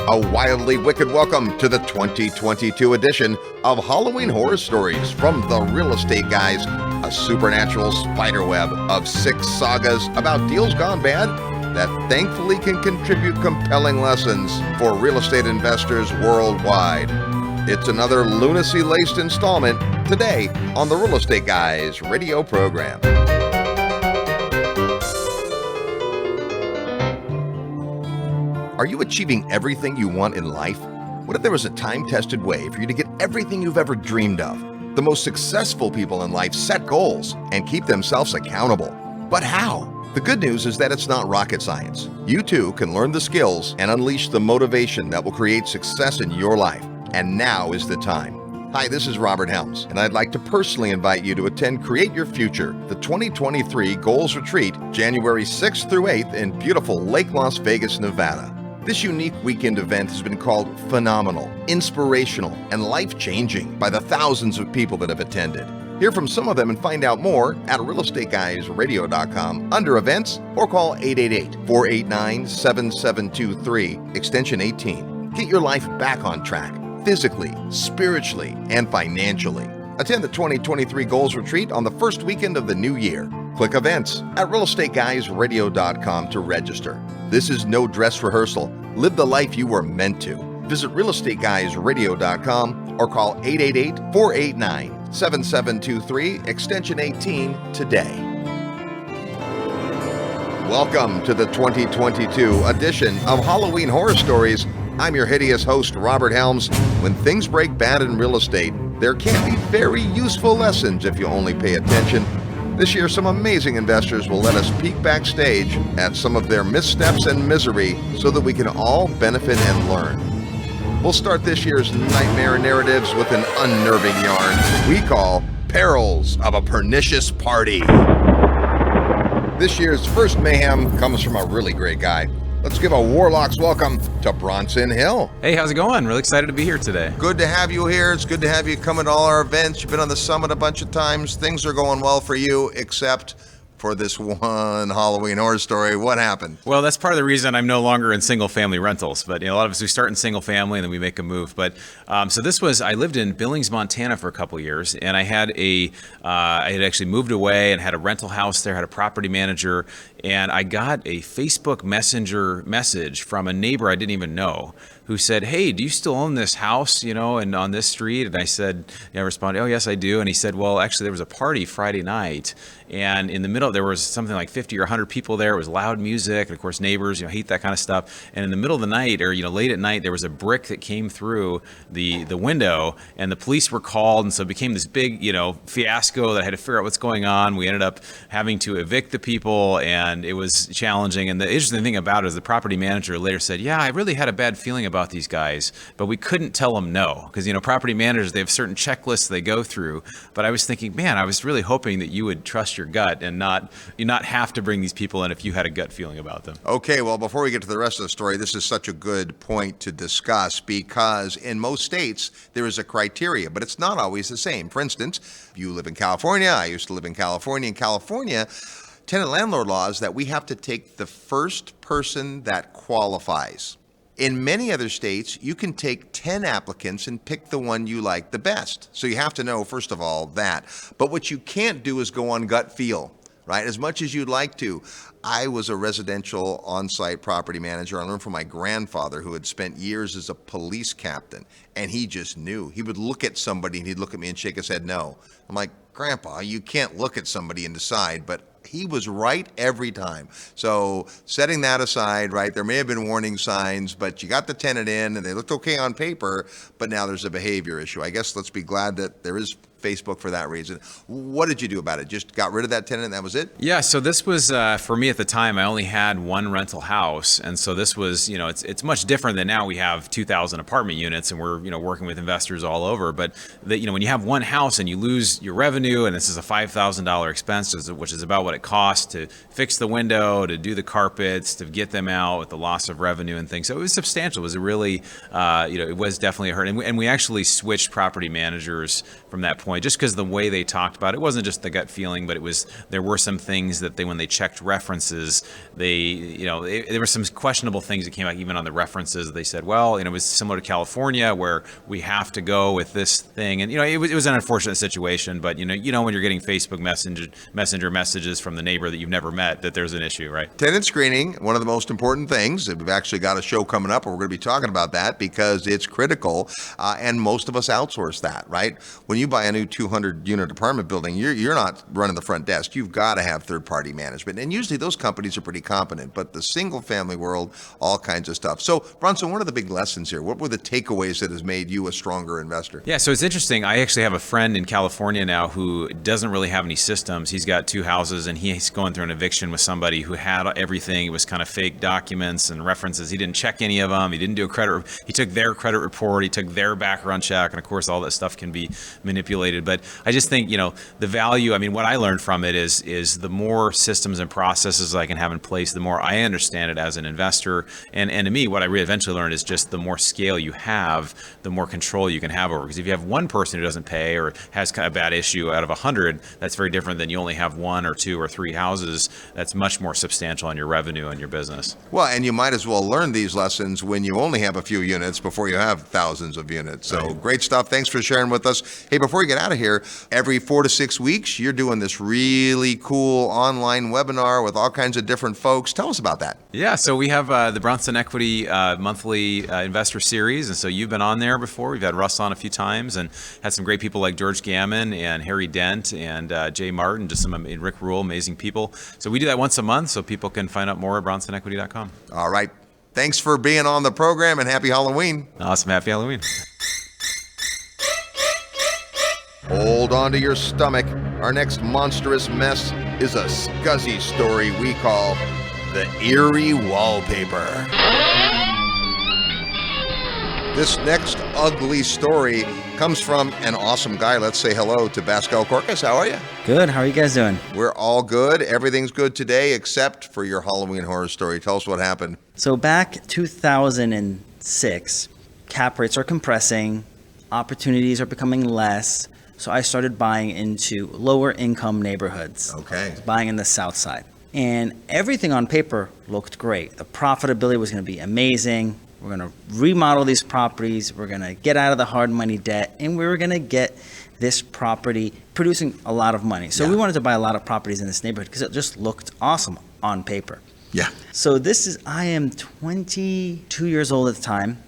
A wildly wicked welcome to the 2022 edition of Halloween Horror Stories from the Real Estate Guys, a supernatural spiderweb of 6 sagas about deals gone bad that thankfully can contribute compelling lessons for real estate investors worldwide. It's another lunacy-laced installment today on the Real Estate Guys radio program. Are you achieving everything you want in life? What if there was a time-tested way for you to get everything you've ever dreamed of? The most successful people in life set goals and keep themselves accountable. But how? The good news is that it's not rocket science. You too can learn the skills and unleash the motivation that will create success in your life. And now is the time. Hi, this is Robert Helms, and I'd like to personally invite you to attend Create Your Future, the 2023 Goals Retreat, January 6th through 8th in beautiful Lake Las Vegas, Nevada. This unique weekend event has been called phenomenal, inspirational, and life-changing by the thousands of people that have attended. Hear from some of them and find out more at realestateguysradio.com under events or call 888-489-7723, extension 18. Get your life back on track, physically, spiritually, and financially. Attend the 2023 Goals Retreat on the first weekend of the new year. Click events at realestateguysradio.com to register. This is no dress rehearsal. Live the life you were meant to. Visit realestateguysradio.com or call 888-489-7723, extension 18 today. Welcome to the 2022 edition of Halloween Horror Stories. I'm your hideous host, Robert Helms. When things break bad in real estate, there can be very useful lessons if you only pay attention. This year, some amazing investors will let us peek backstage at some of their missteps and misery so that we can all benefit and learn. We'll start this year's nightmare narratives with an unnerving yarn we call Perils of a Pernicious Party. This year's first mayhem comes from a really great guy. Let's give a Warlock's welcome to Bronson Hill. Hey, how's it going? Really excited to be here today. Good to have you here. It's good to have you come at all our events. You've been on the summit a bunch of times. Things are going well for you, except for this one Halloween horror story. What happened? Well, that's part of the reason I'm no longer in single-family rentals. But a lot of us, we start in single-family and then we make a move. But so this was, I lived in Billings, Montana for a couple of years, and I had I had actually moved away and had a rental house there, had a property manager, and I got a Facebook Messenger message from a neighbor I didn't even know, who said, "Hey, do you still own this house, and on this street?" And I said, I responded, "Oh, yes, I do." And he said, "Well, actually, there was a party Friday night, and in the middle, there was something like 50 or 100 people there. It was loud music, and of course, neighbors, hate that kind of stuff. And in the middle of the night, or late at night, there was a brick that came through the window, and the police were called, and so it became this big, fiasco that I had to figure out what's going on. We ended up having to evict the people, and it was challenging. And the interesting thing about it is the property manager later said, "Yeah, I really had a bad feeling about these guys, but we couldn't tell them no, because property managers, they have certain checklists they go through." But I was thinking, man, I was really hoping that you would trust your gut and not have to bring these people in if you had a gut feeling about them. Okay, well, before we get to the rest of the story, this is such a good point to discuss because in most states there is a criteria, but it's not always the same. For instance, you live in California. I used to live in California. In California, tenant landlord law is that we have to take the first person that qualifies. In many other states, you can take 10 applicants and pick the one you like the best. So you have to know, first of all, that. But what you can't do is go on gut feel, right? As much as you'd like to. I was a residential on-site property manager. I learned from my grandfather, who had spent years as a police captain, and he just knew. He would look at somebody and he'd look at me and shake his head no. I'm like, "Grandpa, you can't look at somebody and decide," but he was right every time. So setting that aside, right, there may have been warning signs, but you got the tenant in and they looked okay on paper, but now there's a behavior issue. I guess let's be glad that there is Facebook for that reason. What did you do about it? Just got rid of that tenant and that was it? Yeah, so this was, for me at the time, I only had one rental house. And so this was, it's much different than now we have 2,000 apartment units and we're, working with investors all over. But, when you have one house and you lose your revenue, and this is a $5,000 expense, which is about what it costs to fix the window, to do the carpets, to get them out with the loss of revenue and things. So it was substantial. It was a really, it was definitely a hurt. And we actually switched property managers from that point, just because the way they talked about it wasn't just the gut feeling, but there were some things that when they checked references, there were some questionable things that came out even on the references. They said, well, it was similar to California where we have to go with this thing, and it was an unfortunate situation. But when you're getting Facebook messenger messages from the neighbor that you've never met, that there's an issue, right? Tenant screening, one of the most important things. We've actually got a show coming up where we're going to be talking about that because it's critical, and most of us outsource that, right? When you buy a new 200-unit apartment building, you're not running the front desk. You've got to have third-party management, and usually those companies are pretty competent. But the single-family world, all kinds of stuff. So, Bronson, what are the big lessons here? What were the takeaways that has made you a stronger investor? Yeah, so it's interesting. I actually have a friend in California now who doesn't really have any systems. He's got 2 houses, and he's going through an eviction with somebody who had everything. It was kind of fake documents and references. He didn't check any of them. He didn't do a credit. He took their credit report. He took their background check, and of course, all that stuff can be manipulated. But I just think the value. I mean, what I learned from it is the more systems and processes I can have in place, the more I understand it as an investor. And to me, what I really eventually learned is just the more scale you have, the more control you can have over. Because if you have one person who doesn't pay or has kind of a bad issue out of 100, that's very different than you only have 1 or 2 or 3 houses. That's much more substantial on your revenue and your business. Well, and you might as well learn these lessons when you only have a few units before you have thousands of units. So Great stuff. Thanks for sharing with us. Hey, before you get out of here, every 4 to 6 weeks, you're doing this really cool online webinar with all kinds of different folks. Tell us about that. Yeah, so we have the Bronson Equity monthly investor series, and so you've been on there before. We've had Russ on a few times and had some great people like George Gammon and Harry Dent and Jay Martin, just Rick Rule, amazing people. So we do that once a month, so people can find out more at bronsonequity.com. All right. Thanks for being on the program, and happy Halloween. Awesome. Happy Halloween. Hold on to your stomach. Our next monstrous mess is a scuzzy story we call the Eerie Wallpaper. This next ugly story comes from an awesome guy. Let's say hello to Pascal Corcus. How are you? Good. How are you guys doing? We're all good. Everything's good today except for your Halloween horror story. Tell us what happened. So back 2006, cap rates are compressing, opportunities are becoming less. So I started buying into lower income neighborhoods. Okay. Buying in the south side. And everything on paper looked great. The profitability was going to be amazing. We're going to remodel these properties. We're going to get out of the hard money debt. And we were going to get this property producing a lot of money. So we wanted to buy a lot of properties in this neighborhood because it just looked awesome on paper. Yeah. So I am 22 years old at the time.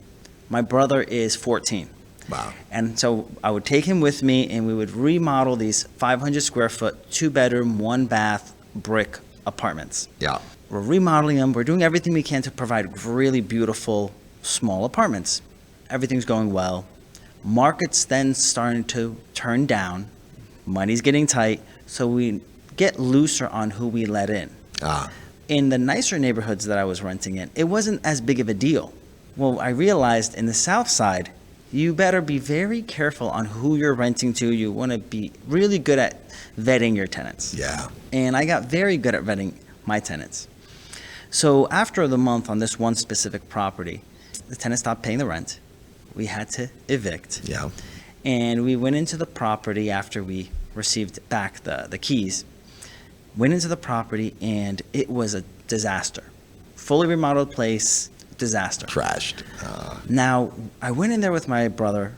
My brother is 14. Wow. And so I would take him with me and we would remodel these 500 square foot, 2-bedroom, 1-bath brick apartments. Yeah. We're remodeling them. We're doing everything we can to provide really beautiful, small apartments. Everything's going well. Market's then starting to turn down. Money's getting tight. So we get looser on who we let in. In the nicer neighborhoods that I was renting in, it wasn't as big of a deal. Well, I realized in the south side, you better be very careful on who you're renting to. You want to be really good at vetting your tenants. Yeah. And I got very good at vetting my tenants. So after the month on this one specific property, the tenant stopped paying the rent. We had to evict. Yeah. And we went into the property after we received back the keys. Went into the property and it was a disaster. Fully remodeled place, disaster. Trashed. Now, I went in there with my brother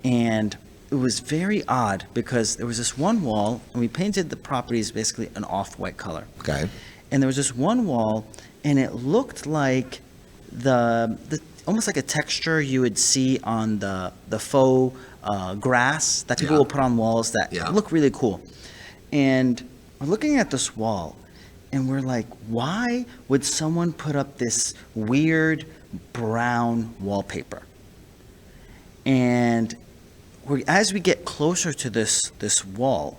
and it was very odd because there was this one wall and we painted the properties basically an off-white color. Okay. And there was this one wall and it looked like the almost like a texture you would see on the faux grass that people will put on walls that look really cool. And we're looking at this wall and we're like, why would someone put up this weird brown wallpaper? And as we get closer to this wall,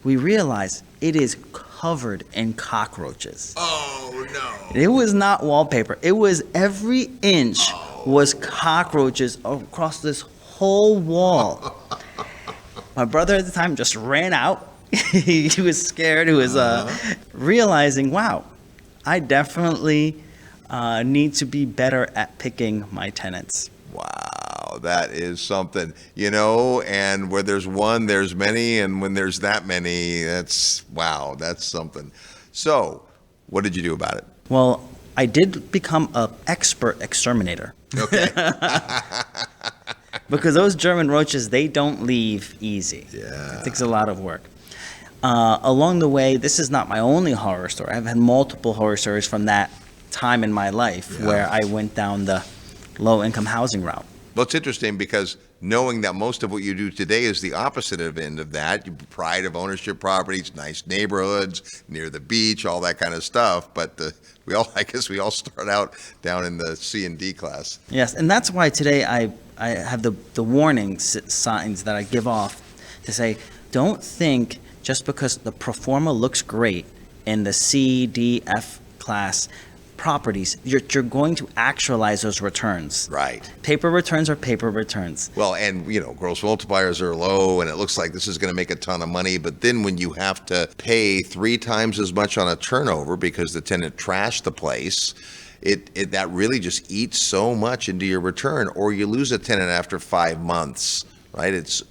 we realize it is covered in cockroaches. Oh, no. It was not wallpaper. It was every inch was cockroaches across this whole wall. My brother at the time just ran out. He was scared. He was realizing, wow, I definitely need to be better at picking my tenants. Wow. Wow, that is something, and where there's one, there's many, and when there's that many, that's something. So, what did you do about it? Well, I did become an expert exterminator. Okay. Because those German roaches, they don't leave easy. Yeah. It takes a lot of work. Along the way, this is not my only horror story. I've had multiple horror stories from that time in my life where I went down the low-income housing route. Well, it's interesting because knowing that most of what you do today is the opposite end of that, pride of ownership properties, nice neighborhoods, near the beach, all that kind of stuff. But I guess we all start out down in the C and D class. Yes, and that's why today I have the warning signs that I give off to say, don't think just because the pro forma looks great in the C, D, F class properties, you're going to actualize those returns. Right. Paper returns are paper returns. Well, and gross multipliers are low, and it looks like this is going to make a ton of money. But then when you have to pay 3 times as much on a turnover because the tenant trashed the place, that really just eats so much into your return. Or you lose a tenant after 5 months, right? It's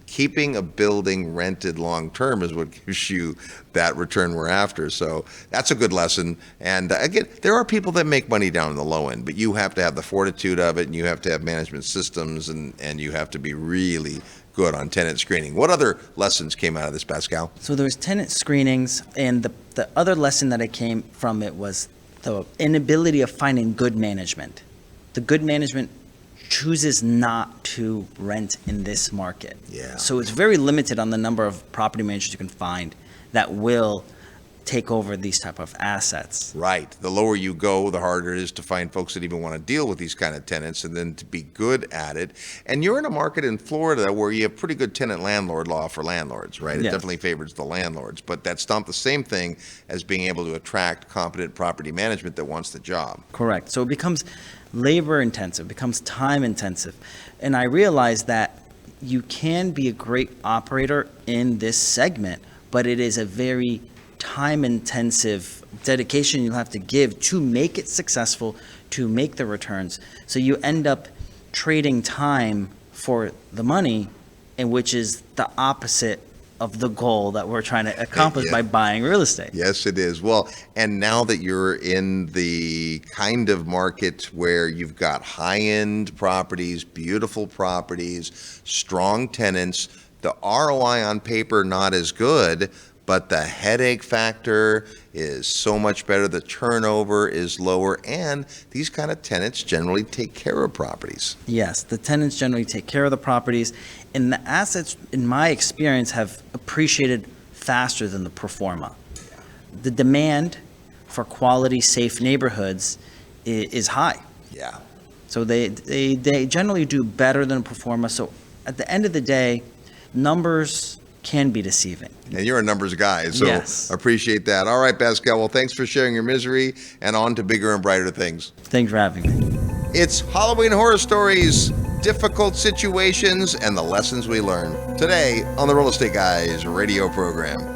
keeping a building rented long term is what gives you that return we're after. So that's a good lesson. And again, there are people that make money down in the low end, but you have to have the fortitude of it, and you have to have management systems, and you have to be really good on tenant screening. What other lessons came out of this, Pascal? So there's tenant screenings, and the other lesson that I came from it was the inability of finding good management. The good management chooses not to rent in this market. Yeah. So it's very limited on the number of property managers you can find that will take over these type of assets. Right. The lower you go, the harder it is to find folks that even want to deal with these kind of tenants, and then to be good at it. And you're in a market in Florida where you have pretty good tenant-landlord law for landlords, right? It Yes. definitely favors the landlords, but that's not the same thing as being able to attract competent property management that wants the job. Correct. So it becomes labor intensive, becomes time intensive. And I realized that you can be a great operator in this segment, but it is a very time intensive dedication you'll have to give to make it successful, to make the returns. So you end up trading time for the money, and which is the opposite of the goal that we're trying to accomplish by buying real estate. Yes, it is. Well, and now that you're in the kind of market where you've got high-end properties, beautiful properties, strong tenants, the ROI on paper not as good, but the headache factor is so much better, the turnover is lower, and these kind of tenants generally take care of properties. Yes, the tenants generally take care of the properties, and the assets, in my experience, have appreciated faster than the pro forma. The demand for quality, safe neighborhoods is high. Yeah. So they generally do better than pro forma. So at the end of the day, numbers can be deceiving. And you're a numbers guy, so Yes. appreciate that. All right, Pascal, well, thanks for sharing your misery, and on to bigger and brighter things. Thanks for having me. It's Halloween Horror Stories, difficult situations, and the lessons we learn. Today on the Real Estate Guys radio program.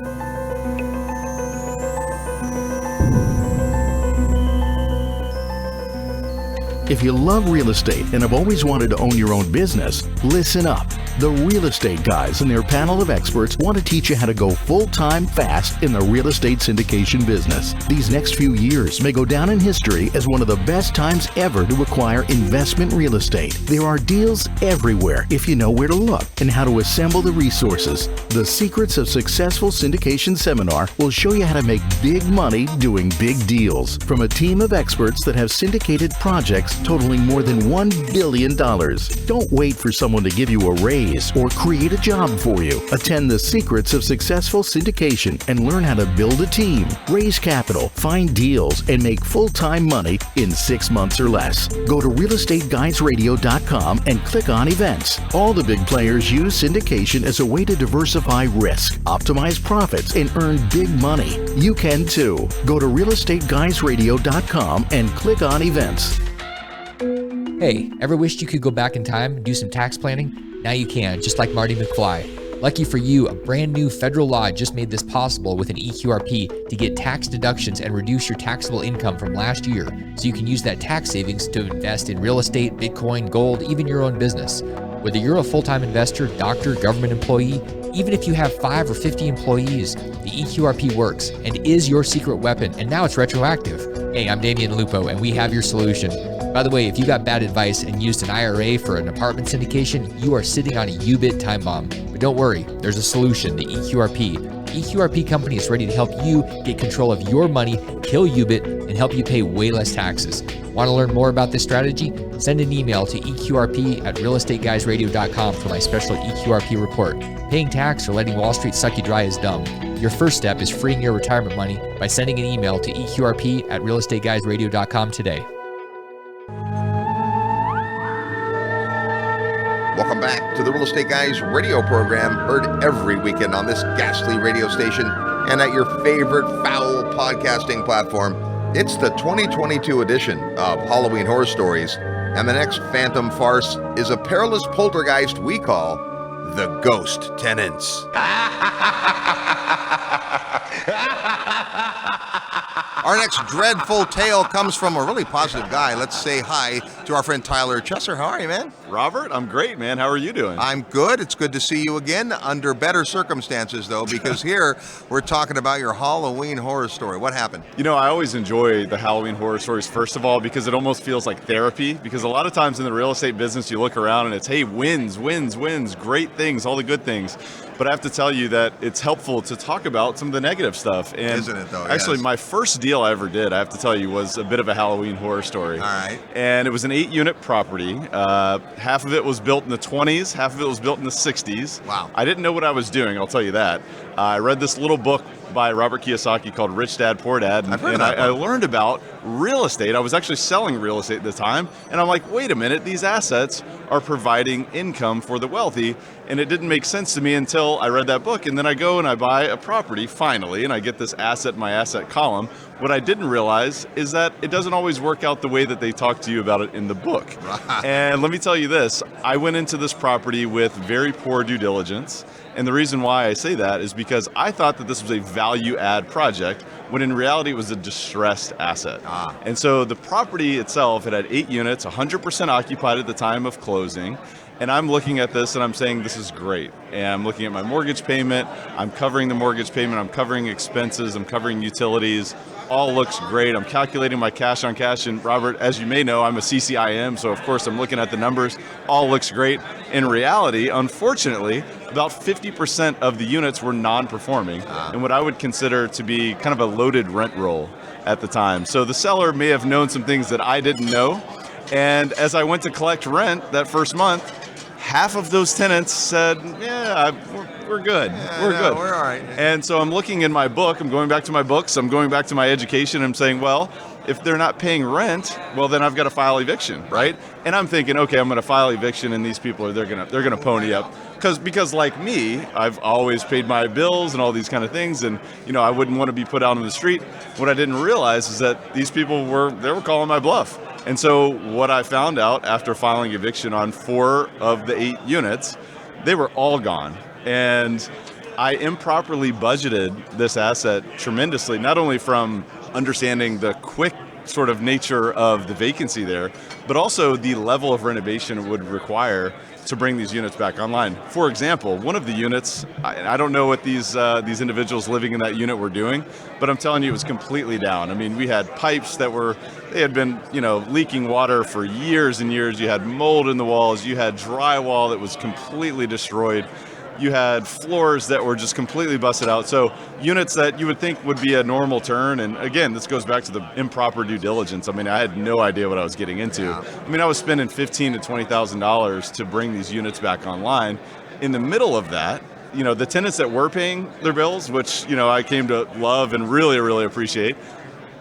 If you love real estate and have always wanted to own your own business, listen up. The Real Estate Guys and their panel of experts want to teach you how to go full-time fast in the real estate syndication business. These next few years may go down in history as one of the best times ever to acquire investment real estate. There are deals everywhere if you know where to look and how to assemble the resources. The Secrets of Successful Syndication seminar will show you how to make big money doing big deals from a team of experts that have syndicated projects totaling more than $1 billion. Don't wait for someone to give you a raise or create a job for you. Attend the Secrets of Successful Syndication and learn how to build a team, raise capital, find deals, and make full-time money in 6 months or less. Go to realestateguidesradio.com and click on events. All the big players use syndication as a way to diversify risk, optimize profits, and earn big money. You can too. Go to realestateguidesradio.com and click on events. Hey, ever wished you could go back in time and do some tax planning? Now you can, just like Marty McFly. Lucky for you, a brand new federal law just made this possible with an EQRP to get tax deductions and reduce your taxable income from last year, so you can use that tax savings to invest in real estate, Bitcoin, gold, even your own business. Whether you're a full-time investor, doctor, government employee, even if you have 5 or 50 employees, the EQRP works and is your secret weapon, and now it's retroactive. Hey, I'm Damian Lupo, and we have your solution. By the way, if you got bad advice and used an IRA for an apartment syndication, you are sitting on a UBIT time bomb. But don't worry, there's a solution, the EQRP. The EQRP company is ready to help you get control of your money, kill UBIT, and help you pay way less taxes. Want to learn more about this strategy? Send an email to eqrp@realestateguysradio.com for my special EQRP report. Paying tax or letting Wall Street suck you dry is dumb. Your first step is freeing your retirement money by sending an email to eqrp@realestateguysradio.com today. Welcome back to the Real Estate Guys radio program, heard every weekend on this ghastly radio station and at your favorite foul podcasting platform. It's the 2022 edition of Halloween Horror Stories, and the next phantom farce is a perilous poltergeist we call the Ghost Tenants. Our next dreadful tale comes from a really positive guy. Let's say hi to our friend Tyler Chesser. How are you, man? Robert, I'm great, man. How are you doing? I'm good. It's good to see you again, under better circumstances, though, because here we're talking about your Halloween horror story. What happened? You know, I always enjoy the Halloween horror stories, first of all, because it almost feels like therapy. Because a lot of times in the real estate business, you look around and it's, hey, wins, great things, all the good things. But I have to tell you that it's helpful to talk about some of the negative stuff. And isn't it, though? Actually, Yes. my first deal I ever did, I have to tell you, was a bit of a Halloween horror story. All right. And it was an 8-unit property. Half of it was built in the 20s, half of it was built in the 60s. Wow. I didn't know what I was doing, I'll tell you that. I read this little book by Robert Kiyosaki called Rich Dad, Poor Dad. I've heard of And that I book. learned about real estate. I was actually selling real estate at the time. And I'm like, wait a minute, these assets are providing income for the wealthy. And it didn't make sense to me until I read that book. And then I go and I buy a property finally, and I get this asset in my asset column. What I didn't realize is that it doesn't always work out the way that they talk to you about it in the book. Right. And let me tell you this, I went into this property with very poor due diligence. And the reason why I say that is because I thought that this was a value add project, when in reality it was a distressed asset. And so the property itself, it had 8 units, 100% occupied at the time of closing. And I'm looking at this and I'm saying, this is great. And I'm looking at my mortgage payment, I'm covering the mortgage payment, I'm covering expenses, I'm covering utilities. All looks great. I'm calculating my cash on cash. And Robert, as you may know, I'm a CCIM, so of course I'm looking at the numbers. All looks great. In reality, unfortunately, about 50% of the units were non-performing, and what I would consider to be kind of a loaded rent roll at the time. So the seller may have known some things that I didn't know. And as I went to collect rent that first month, half of those tenants said, yeah, we're good. We're good. We're all right. And so I'm looking in my book, I'm going back to my books, I'm going back to my education, I'm saying, well, if they're not paying rent, well, then I've got to file eviction, right? And I'm thinking, okay, I'm going to file eviction, and these people they're going to pony up, because like me, I've always paid my bills and all these kind of things, and I wouldn't want to be put out on the street. What I didn't realize is that these people were calling my bluff. And so what I found out after filing eviction on 4 of the 8 units, they were all gone. And I improperly budgeted this asset tremendously, not only from understanding the quick sort of nature of the vacancy there, but also the level of renovation it would require to bring these units back online. For example, one of the units, I don't know what these individuals living in that unit were doing, but I'm telling you, it was completely down. I mean, we had pipes that they had been, leaking water for years and years. You had mold in the walls. You had drywall that was completely destroyed. You had floors that were just completely busted out. So units that you would think would be a normal turn. And again, this goes back to the improper due diligence. I mean, I had no idea what I was getting into. Yeah. I mean, I was spending $15,000 to $20,000 to bring these units back online. In the middle of that, the tenants that were paying their bills, which, I came to love and really, really appreciate.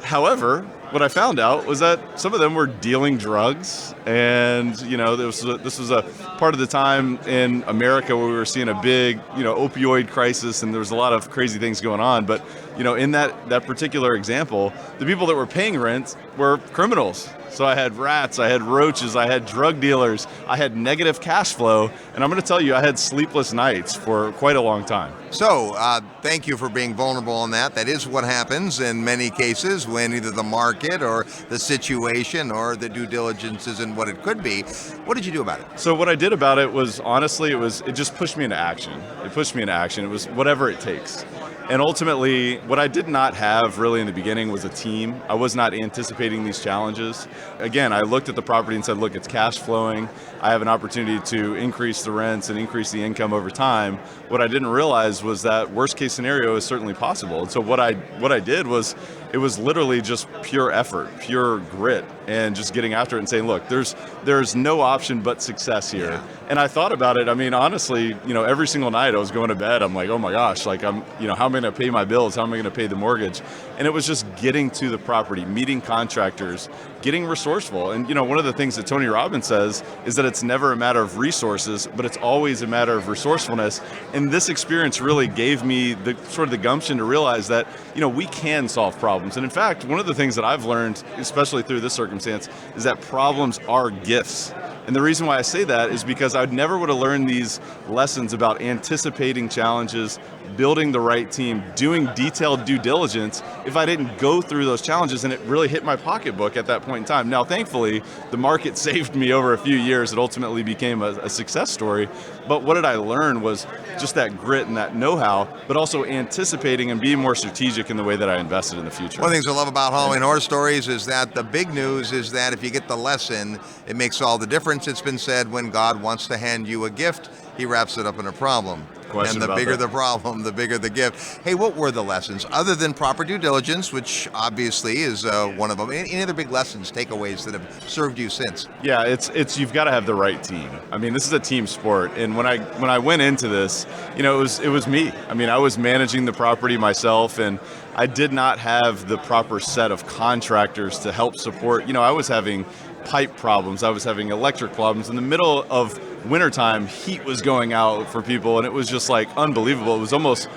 However, what I found out was that some of them were dealing drugs, and this was a part of the time in America where we were seeing a big opioid crisis, and there was a lot of crazy things going on. But in that particular example, the people that were paying rent were criminals, So I had rats, I had roaches, I had drug dealers, I had negative cash flow, and I'm going to tell you, I had sleepless nights for quite a long time. So, thank you for being vulnerable on that. That is what happens in many cases when either the market or the situation or the due diligence isn't what it could be. What did you do about it? So what I did about it was, honestly, it just pushed me into action. It pushed me into action. It was whatever it takes. And ultimately, what I did not have really in the beginning was a team. I was not anticipating these challenges. Again, I looked at the property and said, look, it's cash flowing. I have an opportunity to increase the rents and increase the income over time. What I didn't realize was that worst case scenario is certainly possible. And so what I did was, it was literally just pure effort, pure grit, and just getting after it and saying, look, there's no option but success here. Yeah. And I thought about it. I mean, honestly, every single night I was going to bed, I'm like, oh my gosh, like how am I going to pay my bills? How am I going to pay the mortgage? And it was just getting to the property, meeting contractors, getting resourceful. And one of the things that Tony Robbins says is that it's never a matter of resources, but it's always a matter of resourcefulness. And this experience really gave me the gumption to realize that, we can solve problems. And in fact, one of the things that I've learned, especially through this circumstance, is that problems are gifts. And the reason why I say that is because I never would have learned these lessons about anticipating challenges, building the right team, doing detailed due diligence if I didn't go through those challenges and it really hit my pocketbook at that point in time. Now, thankfully, the market saved me over a few years. It ultimately became a success story. But what did I learn was just that grit and that know-how, but also anticipating and being more strategic in the way that I invested in the future. One of the things I love about Halloween Horror Stories is that the big news is that if you get the lesson, it makes all the difference. It's been said when God wants to hand you a gift, he wraps it up in a problem. Question And the about bigger that. the problem, the bigger the gift. Hey, what were the lessons? Other than proper due diligence, which obviously is one of them, any other big lessons, takeaways that have served you since? Yeah, it's you've got to have the right team. I mean, this is a team sport, and when I went into this, it was me. I mean, I was managing the property myself, and I did not have the proper set of contractors to help support. I was having pipe problems, I was having electric problems. In the middle of wintertime, heat was going out for people, and it was just like unbelievable. It was almost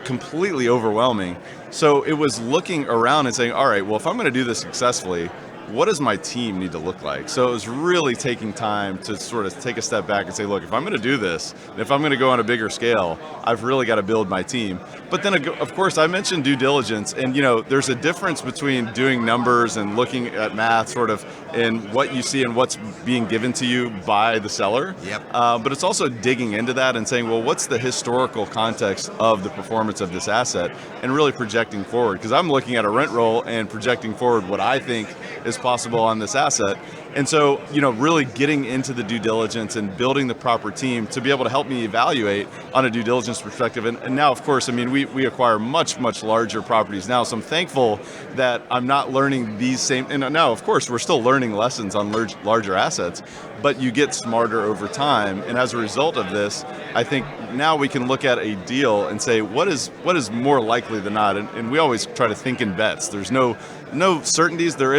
completely overwhelming. So it was looking around and saying, all right, well, if I'm going to do this successfully, what does my team need to look like? So it was really taking time to sort of take a step back and say, look, if I'm going to do this, and if I'm going to go on a bigger scale, I've really got to build my team. But then, of course, I mentioned due diligence, and there's a difference between doing numbers and looking at math sort of in what you see and what's being given to you by the seller. Yep. But it's also digging into that and saying, well, what's the historical context of the performance of this asset, and really projecting forward. Because I'm looking at a rent roll and projecting forward what I think is possible on this asset. And so, really getting into the due diligence and building the proper team to be able to help me evaluate on a due diligence perspective. And now, of course, I mean, we acquire much, much larger properties now. So I'm thankful that I'm not learning these same, and now, of course, we're still learning lessons on larger assets, but you get smarter over time. And as a result of this, I think now we can look at a deal and say, what is more likely than not? And we always try to think in bets. There's no certainties. There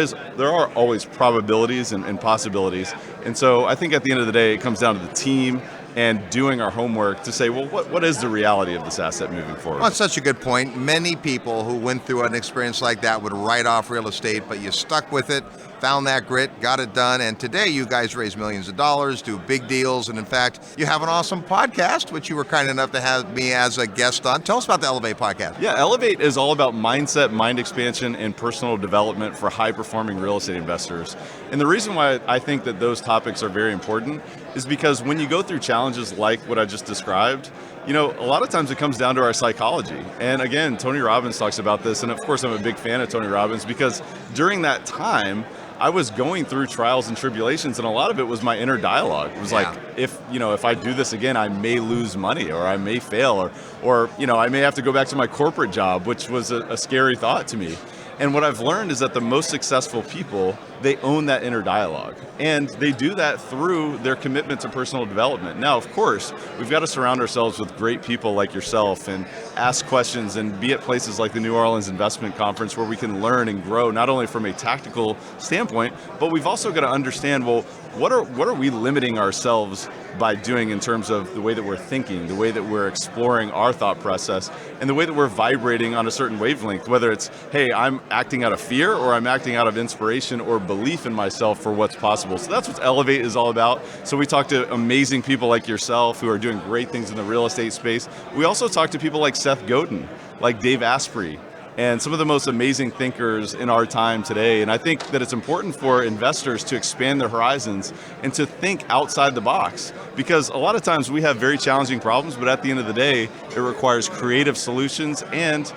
are always probabilities and possibilities. And so I think at the end of the day, it comes down to the team and doing our homework to say, well, what is the reality of this asset moving forward? Well, that's such a good point. Many people who went through an experience like that would write off real estate, but you stuck with it, found that grit, got it done, and today you guys raise millions of dollars, do big deals, and in fact, you have an awesome podcast, which you were kind enough to have me as a guest on. Tell us about the Elevate podcast. Yeah, Elevate is all about mindset, mind expansion, and personal development for high-performing real estate investors. And the reason why I think that those topics are very important is because when you go through challenges like what I just described, a lot of times it comes down to our psychology. And again, Tony Robbins talks about this, and of course I'm a big fan of Tony Robbins because during that time, I was going through trials and tribulations, and a lot of it was my inner dialogue. It was like, if I do this again, I may lose money, or I may fail, or I may have to go back to my corporate job, which was a scary thought to me. And what I've learned is that the most successful people, they own that inner dialogue. And they do that through their commitment to personal development. Now, of course, we've got to surround ourselves with great people like yourself and ask questions and be at places like the New Orleans Investment Conference where we can learn and grow, not only from a tactical standpoint, but we've also got to understand, well, what are we limiting ourselves by doing in terms of the way that we're thinking, the way that we're exploring our thought process, and the way that we're vibrating on a certain wavelength, whether it's, hey, I'm acting out of fear or I'm acting out of inspiration or belief. belief in myself for what's possible. So that's what Elevate is all about. So we talk to amazing people like yourself who are doing great things in the real estate space. We also talk to people like Seth Godin, like Dave Asprey, and some of the most amazing thinkers in our time today. And I think that it's important for investors to expand their horizons and to think outside the box, because a lot of times we have very challenging problems, but at the end of the day, it requires creative solutions and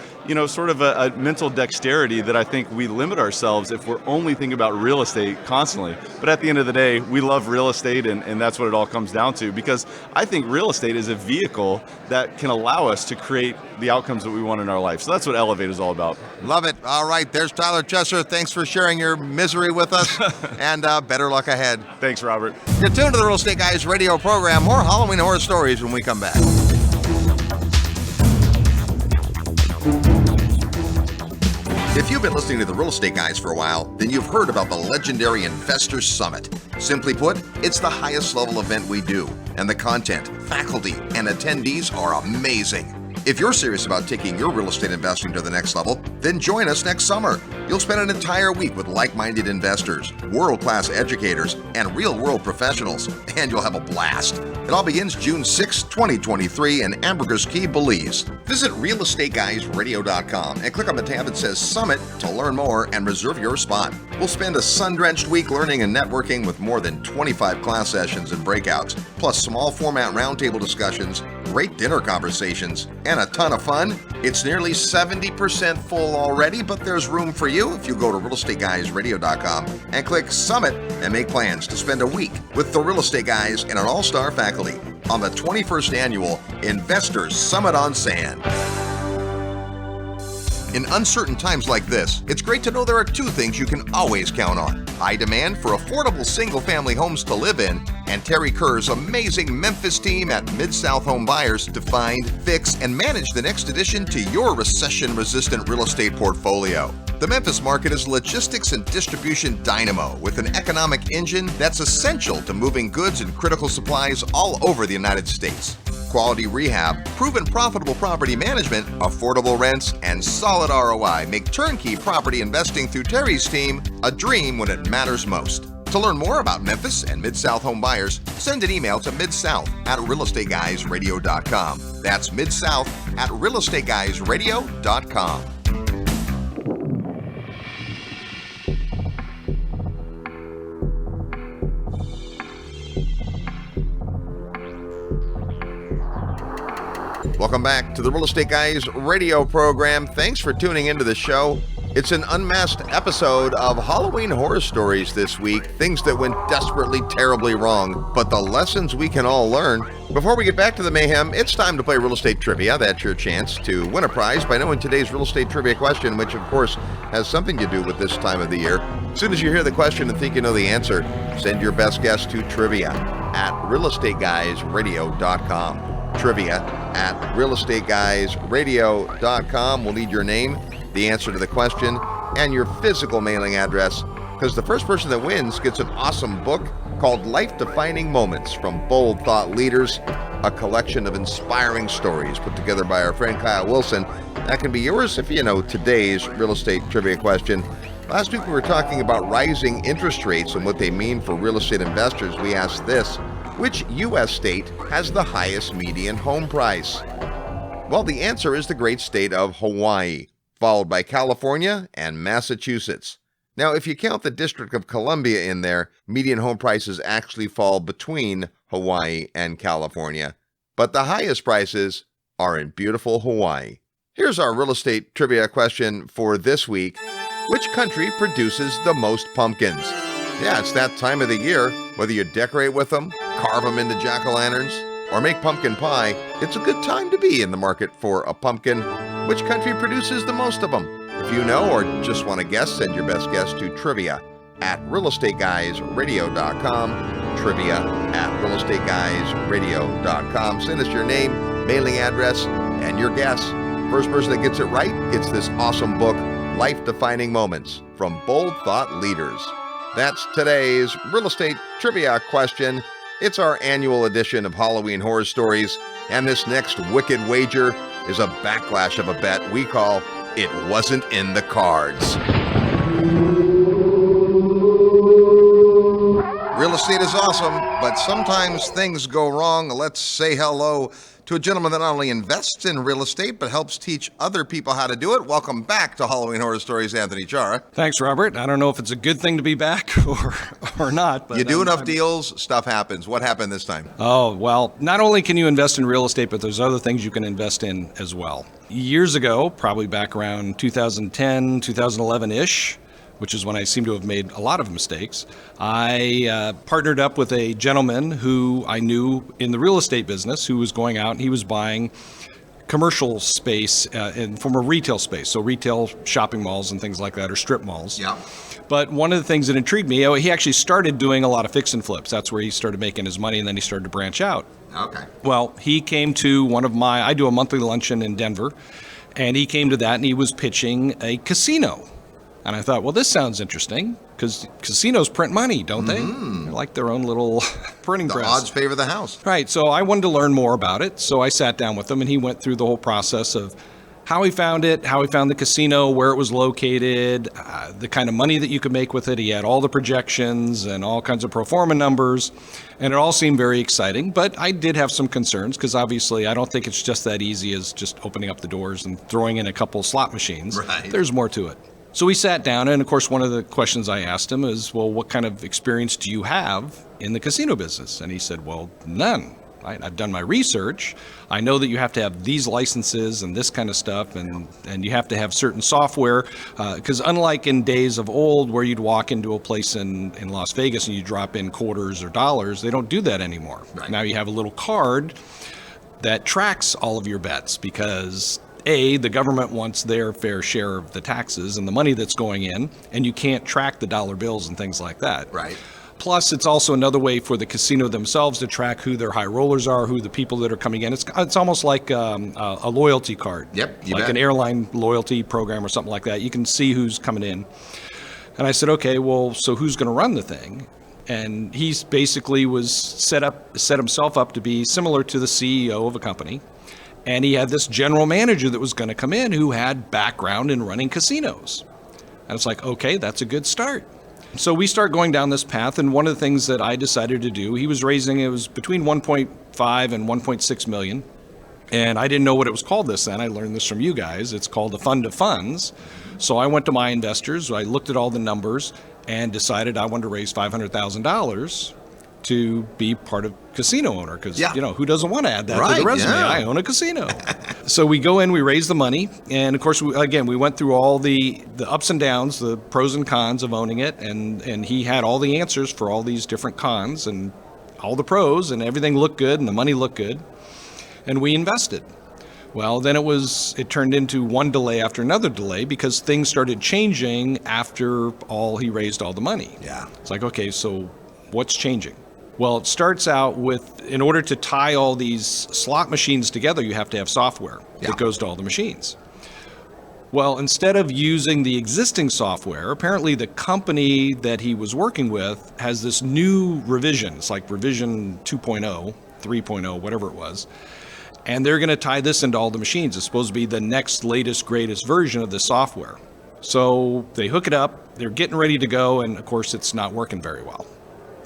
sort of a mental dexterity that I think we limit ourselves if we're only thinking about real estate constantly. But at the end of the day, we love real estate, and that's what it all comes down to, because I think real estate is a vehicle that can allow us to create the outcomes that we want in our life. So that's what Elevate is all about. Love it. All right, there's Tyler Chesser. Thanks for sharing your misery with us, and better luck ahead. Thanks, Robert. You're tuned to the Real Estate Guys radio program. More Halloween horror stories when we come back. If you've been listening to the Real Estate Guys for a while, then you've heard about the legendary Investor Summit. Simply put, it's the highest level event we do, and the content, faculty, and attendees are amazing. If you're serious about taking your real estate investing to the next level, then join us next summer. You'll spend an entire week with like-minded investors, world-class educators, and real-world professionals, and you'll have a blast. It all begins June 6, 2023 in Ambergris Caye, Belize. Visit realestateguysradio.com and click on the tab that says Summit to learn more and reserve your spot. We'll spend a sun-drenched week learning and networking with more than 25 class sessions and breakouts, plus small format roundtable discussions, great dinner conversations, and a ton of fun. It's nearly 70% full already, but there's room for you if you go to realestateguysradio.com and click Summit and make plans to spend a week with the Real Estate Guys and an all-star faculty on the 21st Annual Investors Summit on Sand. In uncertain times like this, it's great to know there are two things you can always count on: high demand for affordable single-family homes to live in, and Terry Kerr's amazing Memphis team at Mid-South Home Buyers to find, fix, and manage the next addition to your recession-resistant real estate portfolio. The Memphis market is logistics and distribution dynamo with an economic engine that's essential to moving goods and critical supplies all over the United States. Quality rehab, proven profitable property management, affordable rents, and solid ROI make turnkey property investing through Terry's team a dream when it matters most. To learn more about Memphis and Mid-South Home Buyers, send an email to midsouth@realestateguysradio.com. That's midsouth@realestateguysradio.com. Welcome back to the Real Estate Guys radio program. Thanks for tuning into the show. It's an unmasked episode of Halloween horror stories this week, things that went desperately, terribly wrong, but the lessons we can all learn. Before we get back to the mayhem, it's time to play Real Estate Trivia. That's your chance to win a prize by knowing today's Real Estate Trivia question, which of course has something to do with this time of the year. As soon as you hear the question and think you know the answer, send your best guess to trivia@realestateguysradio.com. trivia@realestateguysradio.com. We'll need your name, the answer to the question, and your physical mailing address, because the first person that wins gets an awesome book called Life-Defining Moments from Bold Thought Leaders, a collection of inspiring stories put together by our friend Kyle Wilson. That can be yours if you know today's real estate trivia question. Last week we were talking about rising interest rates and what they mean for real estate investors. We asked this: which U.S. state has the highest median home price? Well, the answer is the great state of Hawaii, followed by California and Massachusetts. Now, if you count the District of Columbia in there, median home prices actually fall between Hawaii and California. But the highest prices are in beautiful Hawaii. Here's our real estate trivia question for this week. Which country produces the most pumpkins? Yeah, it's that time of the year. Whether you decorate with them, carve them into jack-o'-lanterns, or make pumpkin pie, it's a good time to be in the market for a pumpkin. Which country produces the most of them? If you know or just want to guess, send your best guess to trivia@realestateguysradio.com. Trivia@realestateguysradio.com. Send us your name, mailing address, and your guess. First person that gets it right gets this awesome book, Life-Defining Moments from Bold Thought Leaders. That's today's real estate trivia question. It's our annual edition of Halloween Horror Stories, and this next wicked wager is a backlash of a bet we call It Wasn't in the Cards. Real estate is awesome, but sometimes things go wrong. Let's say hello to a gentleman that not only invests in real estate, but helps teach other people how to do it. Welcome back to Halloween Horror Stories, Anthony Chara. Thanks, Robert. I don't know if it's a good thing to be back or not. But You do enough deals, stuff happens. What happened this time? Oh, well, not only can you invest in real estate, but there's other things you can invest in as well. Years ago, probably back around 2010, 2011-ish, which is when I seem to have made a lot of mistakes, I partnered up with a gentleman who I knew in the real estate business who was going out and he was buying commercial space from a retail space, so retail shopping malls and things like that, or strip malls. Yeah. But one of the things that intrigued me, he actually started doing a lot of fix and flips. That's where he started making his money, and then he started to branch out. Okay. Well, he came to I do a monthly luncheon in Denver, and he came to that and he was pitching a casino. And I thought, well, this sounds interesting, because casinos print money, don't they? They're like their own little printing The press. odds favor the house. Right, so I wanted to learn more about it, so I sat down with him, and he went through the whole process of how he found it, how he found the casino, where it was located, the kind of money that you could make with it. He had all the projections and all kinds of pro forma numbers, and it all seemed very exciting, but I did have some concerns, because obviously I don't think it's just that easy as just opening up the doors and throwing in a couple slot machines. Right. There's more to it. So we sat down, and of course, one of the questions I asked him is, well, what kind of experience do you have in the casino business? And he said, well, none. I've done my research. I know that you have to have these licenses and this kind of stuff, and you have to have certain software, because unlike in days of old where you'd walk into a place in Las Vegas and you drop in quarters or dollars, they don't do that anymore. Right. Now you have a little card that tracks all of your bets, because the government wants their fair share of the taxes and the money that's going in, and you can't track the dollar bills and things like that. Right. Plus, it's also another way for the casino themselves to track who their high rollers are, who the people that are coming in. It's almost like a loyalty card. Yep, you like bet. an airline loyalty program or something like that. You can see who's coming in. And I said, okay, well, so who's going to run the thing? And he's basically was set himself up to be similar to the CEO of a company. And he had this general manager that was going to come in who had background in running casinos. And it's like, okay, that's a good start. So we start going down this path, and one of the things that I decided to do, he was raising, it was between 1.5 and 1.6 million. And I didn't know what it was called this then. I learned this from you guys. It's called a fund of funds. So I went to my investors, I looked at all the numbers, and decided I wanted to raise $500,000 to be part of casino owner, because who doesn't want to add that to Right, the resume? yeah. I own a casino. So we go in, we raise the money, and of course, we went through all the ups and downs, the pros and cons of owning it, and he had all the answers for all these different cons and all the pros, and everything looked good and the money looked good, and we invested. Well, then it turned into one delay after another delay, because things started changing after he raised all the money. Yeah. It's like, okay, so what's changing? Well, it starts out with, in order to tie all these slot machines together, you have to have software that goes to all the machines. Well, instead of using the existing software, apparently the company that he was working with has this new revision. It's like revision 2.0, 3.0, whatever it was. And they're going to tie this into all the machines. It's supposed to be the next latest, greatest version of the software. So they hook it up, they're getting ready to go, and of course it's not working very well.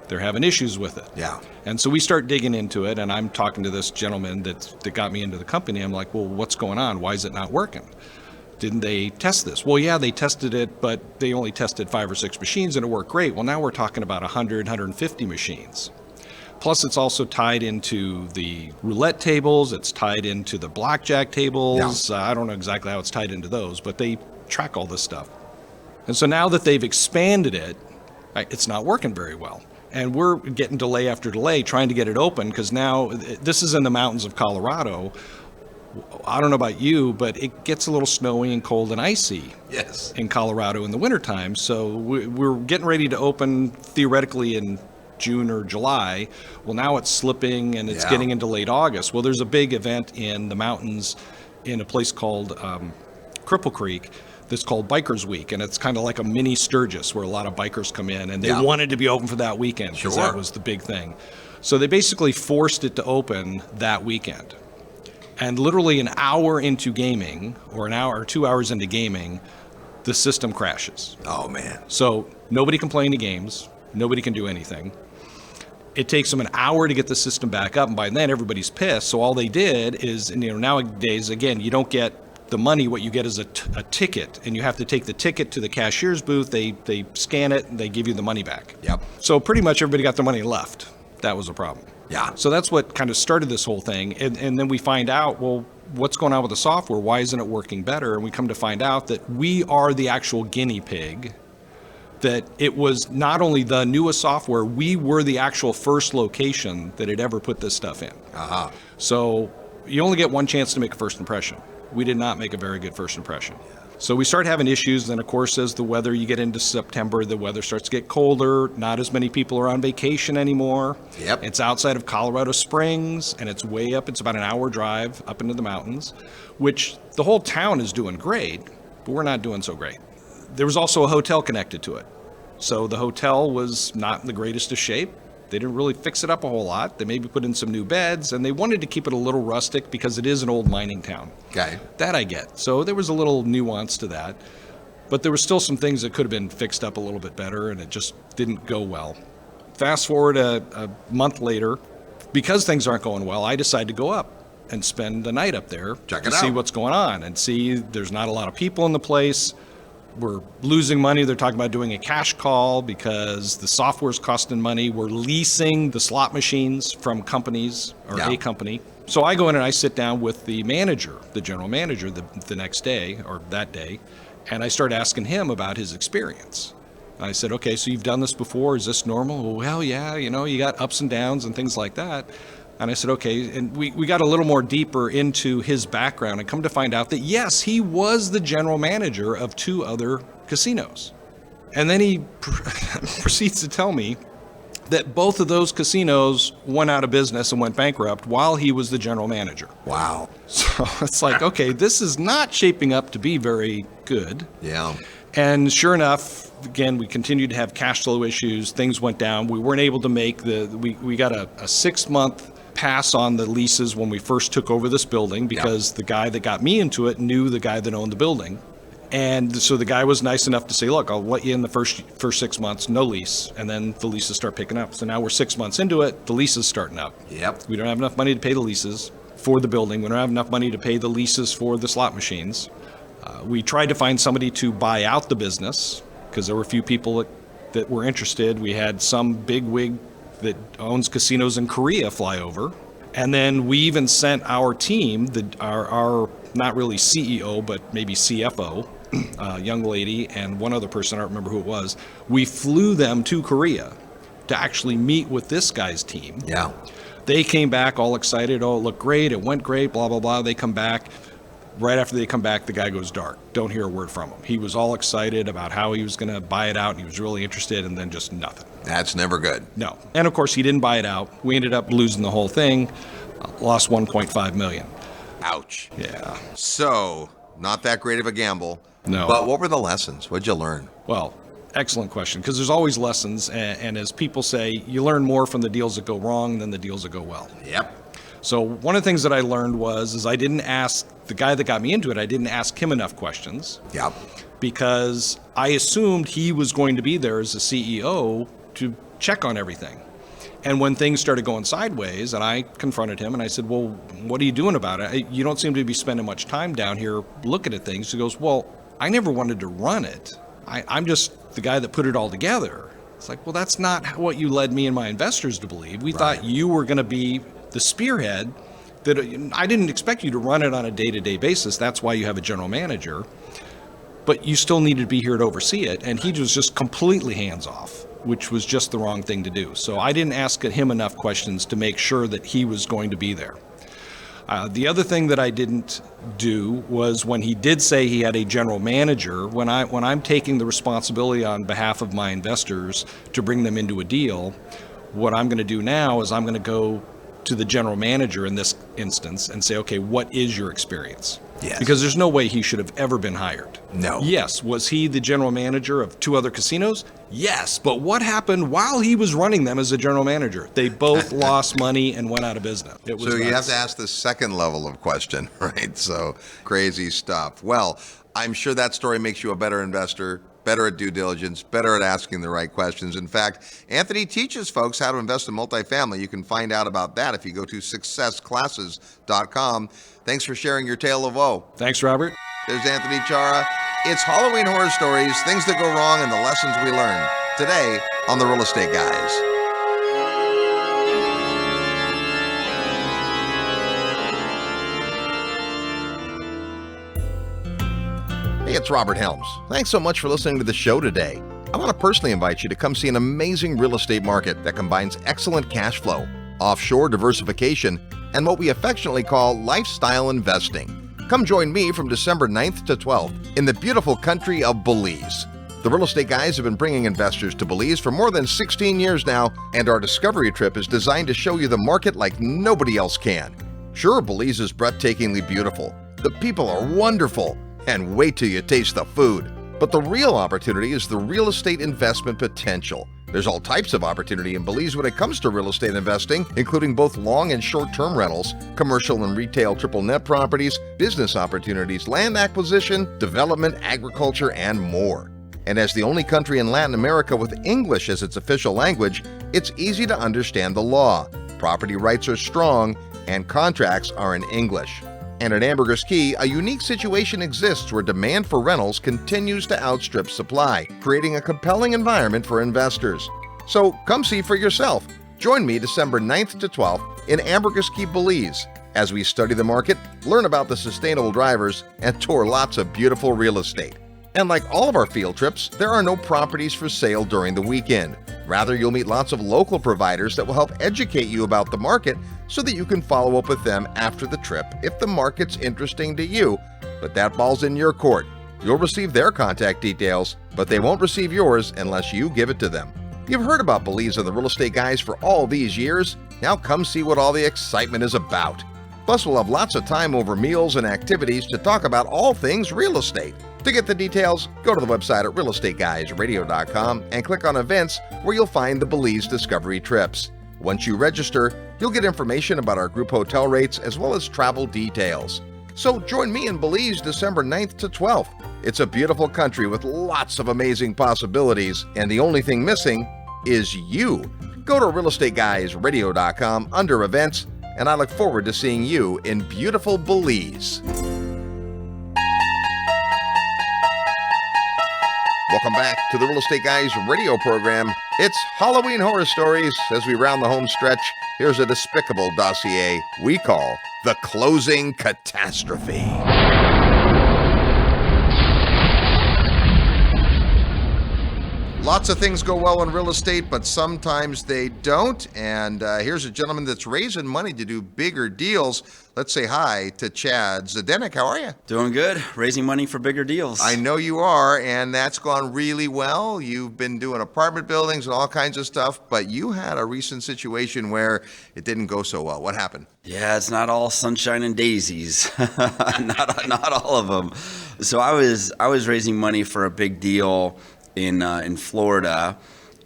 They're having issues with it. Yeah. And so we start digging into it, and I'm talking to this gentleman that got me into the company. I'm like, well, what's going on? Why is it not working? Didn't they test this? Well, yeah, they tested it, but they only tested 5 or 6 machines, and it worked great. Well, now we're talking about 100, 150 machines. Plus, it's also tied into the roulette tables. It's tied into the blackjack tables. Yeah. I don't know exactly how it's tied into those, but they track all this stuff. And so now that they've expanded it, it's not working very well. And we're getting delay after delay trying to get it open, because now this is in the mountains of Colorado. I don't know about you, but it gets a little snowy and cold and icy in Colorado in the wintertime. So we're getting ready to open theoretically in June or July. Well, now it's slipping and it's getting into late August. Well, there's a big event in the mountains in a place called Cripple Creek that's called Bikers Week, and it's kind of like a mini Sturgis where a lot of bikers come in, and they wanted to be open for that weekend because that was the big thing. So they basically forced it to open that weekend. And literally an hour into gaming, or an hour or 2 hours into gaming, the system crashes. Oh, man. So nobody can play any games. Nobody can do anything. It takes them an hour to get the system back up, and by then everybody's pissed. So all they did is, and, nowadays, again, you don't get the money. What you get is a ticket, and you have to take the ticket to the cashier's booth. They scan it, and they give you the money back. Yep. So pretty much everybody got their money and left. That was a problem. Yeah. So that's what kind of started this whole thing. And then we find out, well, what's going on with the software? Why isn't it working better? And we come to find out that we are the actual guinea pig, that it was not only the newest software, we were the actual first location that had ever put this stuff in. Uh-huh. So you only get one chance to make a first impression. We did not make a very good first impression. So we start having issues. Then, of course, as the weather, you get into September, the weather starts to get colder. Not as many people are on vacation anymore. Yep. It's outside of Colorado Springs, and it's way up. It's about an hour drive up into the mountains, which the whole town is doing great, but we're not doing so great. There was also a hotel connected to it. So the hotel was not in the greatest of shape. They didn't really fix it up a whole lot. They maybe put in some new beds, and they wanted to keep it a little rustic because it is an old mining town. Okay. That I get. So there was a little nuance to that. But there were still some things that could have been fixed up a little bit better, and it just didn't go well. Fast forward a month later, because things aren't going well, I decide to go up and spend the night up there Check to it see out. what's going on and see there's not a lot of people in the place. We're losing money. They're talking about doing a cash call because the software's costing money. We're leasing the slot machines from companies or Yeah. a company. So I go in and I sit down with the manager, the general manager, the next day or that day, and I start asking him about his experience. And I said, okay, so you've done this before. Is this normal? Well, yeah, you got ups and downs and things like that. And I said, okay, and we got a little more deeper into his background and come to find out that, yes, he was the general manager of 2 other casinos. And then he proceeds to tell me that both of those casinos went out of business and went bankrupt while he was the general manager. Wow. So it's like, okay, this is not shaping up to be very good. Yeah. And sure enough, again, we continued to have cash flow issues. Things went down. We weren't able to make we got a 6-month pass on the leases when we first took over this building because the guy that got me into it knew the guy that owned the building. And so the guy was nice enough to say, look, I'll let you in the first 6 months, no lease. And then the leases start picking up. So now we're 6 months into it. The lease is starting up. Yep. We don't have enough money to pay the leases for the building. We don't have enough money to pay the leases for the slot machines. We tried to find somebody to buy out the business because there were a few people that were interested. We had some big wig that owns casinos in Korea fly over. And then we even sent our team, our not really CEO, but maybe CFO, a young lady, and one other person, I don't remember who it was. We flew them to Korea to actually meet with this guy's team. Yeah. They came back all excited. Oh, it looked great. It went great, blah, blah, blah. They come back. Right after they come back, the guy goes dark. Don't hear a word from him. He was all excited about how he was going to buy it out, and he was really interested, and then just nothing. That's never good. No. And of course, he didn't buy it out. We ended up losing the whole thing, lost $1.5 million. Ouch. Yeah. So, not that great of a gamble. No. But what were the lessons? What'd you learn? Well, excellent question, because there's always lessons, and as people say, you learn more from the deals that go wrong than the deals that go well. Yep. So one of the things that I learned is I didn't ask the guy that got me into it, I didn't ask him enough questions. Yep. Because I assumed he was going to be there as a CEO to check on everything. And when things started going sideways, and I confronted him and I said, well, what are you doing about it? You don't seem to be spending much time down here looking at things. He goes, well, I never wanted to run it. I'm just the guy that put it all together. It's like, well, that's not what you led me and my investors to believe. We thought you were going to be the spearhead. That I didn't expect you to run it on a day-to-day basis. That's why you have a general manager. But you still needed to be here to oversee it. And he was just completely hands-off, which was just the wrong thing to do. So I didn't ask him enough questions to make sure that he was going to be there. The other thing that I didn't do was when he did say he had a general manager, when I'm taking the responsibility on behalf of my investors to bring them into a deal, what I'm going to do now is I'm going to go to the general manager in this instance and say, okay, what is your experience? Yes. Because there's no way he should have ever been hired. No. Yes. Was he the general manager of 2 other casinos? Yes. But what happened while he was running them as a general manager? They both lost money and went out of business. It was So you have nuts. to ask the second level of question, right? So crazy stuff. Well, I'm sure that story makes you a better investor better at due diligence, better at asking the right questions. In fact, Anthony teaches folks how to invest in multifamily. You can find out about that if you go to successclasses.com. Thanks for sharing your tale of woe. Thanks, Robert. There's Anthony Chara. It's Halloween horror stories, things that go wrong, and the lessons we learn. Today on The Real Estate Guys. Hey, it's Robert Helms. Thanks so much for listening to the show today. I want to personally invite you to come see an amazing real estate market that combines excellent cash flow, offshore diversification, and what we affectionately call lifestyle investing. Come join me from December 9th to 12th in the beautiful country of Belize. The Real Estate Guys have been bringing investors to Belize for more than 16 years now, and our discovery trip is designed to show you the market like nobody else can. Sure, Belize is breathtakingly beautiful. The people are wonderful. And wait till you taste the food. But the real opportunity is the real estate investment potential. There's all types of opportunity in Belize when it comes to real estate investing, including both long and short-term rentals, commercial and retail triple net properties, business opportunities, land acquisition, development, agriculture, and more. And as the only country in Latin America with English as its official language, it's easy to understand the law. Property rights are strong, and contracts are in English. And at Ambergris Caye, a unique situation exists where demand for rentals continues to outstrip supply, creating a compelling environment for investors. So come see for yourself. Join me December 9th to 12th in Ambergris Caye, Belize, as we study the market, learn about the sustainable drivers, and tour lots of beautiful real estate. And like all of our field trips, there are no properties for sale during the weekend. Rather, you'll meet lots of local providers that will help educate you about the market so that you can follow up with them after the trip if the market's interesting to you. But that ball's in your court. You'll receive their contact details, but they won't receive yours unless you give it to them. You've heard about Belize and the Real Estate Guys for all these years. Now come see what all the excitement is about. Plus, we'll have lots of time over meals and activities to talk about all things real estate. To get the details, go to the website at realestateguysradio.com and click on events where you'll find the Belize Discovery Trips. Once you register, you'll get information about our group hotel rates as well as travel details. So join me in Belize December 9th to 12th. It's a beautiful country with lots of amazing possibilities, and the only thing missing is you. Go to realestateguysradio.com under events, and I look forward to seeing you in beautiful Belize. Welcome back to the Real Estate Guys radio program. It's Halloween horror stories. As we round the home stretch, here's a despicable dossier we call the Closing Catastrophe. Lots of things go well in real estate, but sometimes they don't. And here's a gentleman that's raising money to do bigger deals. Let's say hi to Chad Zdenek. How are you? Doing good. Raising money for bigger deals. I know you are, and that's gone really well. You've been doing apartment buildings and all kinds of stuff, but you had a recent situation where it didn't go so well. What happened? Yeah, it's not all sunshine and daisies. not all of them. So I was raising money for a big deal in Florida,